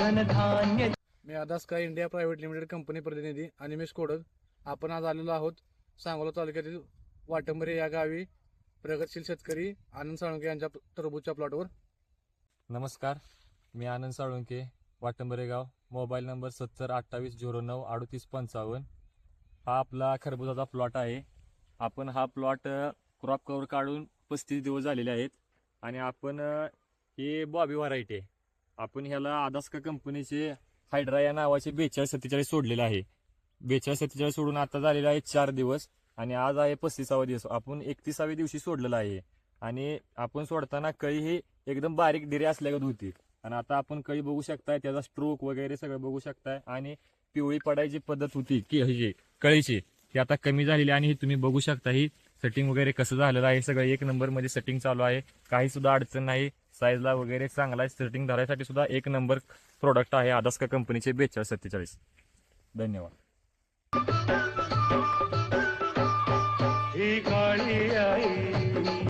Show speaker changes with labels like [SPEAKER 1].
[SPEAKER 1] धनधान्य।
[SPEAKER 2] मी आदास्का India private limited company प्रतिनिधी अनिमेश कोडक. आपण आज आलेलो आहोत सांगोला तालुक्यातील वाटंबरे या गावी प्रगतशील शेतकरी आनंद साळुंके यांच्या टरबूजच्या प्लॉटवर.
[SPEAKER 3] नमस्कार, मी आनंद साळुंके, वाटंबरे गाव. Mobile number 7028093855. हा आपला खरबुजाचा प्लॉट आहे. आपण हा प्लॉट क्रॉप कव्हर काढून 35 दिवस झालेले आहेत आणि आपण हे बॉबी व्हरायटी आहे. आपण ह्याला आदास्का कंपनीचे हायड्रा या नावाचे 4247 सोडलेलं आहे. 4247 सोडून आता झालेला आहे 4 दिवस आणि आज आहे 35वा दिवस. आपण 31व्या दिवशी सोडलेला आहे आणि आपण सोडताना कळी ही एकदम बारीक डिरे असल्यागत होती आणि आता आपण कळी बघू शकताय, त्याचा स्ट्रोक वगैरे सगळं बघू शकताय आणि पिवळी पडायची पद्धत होती की ही कळीची ती आता कमी झालेली आणि ही तुम्ही बघू शकता. ही सेटिंग वगैरे कसं झालेलं आहे, सगळं 1 नंबर मध्ये सेटिंग चालू आहे. काही सुद्धा अडचण नाही. साईजला वगैरे चांगला आहे. सेटिंग धरायसाठी सुद्धा 1 नंबर प्रोडक्ट आहे आदास्का कंपनीचे 4247. धन्यवाद.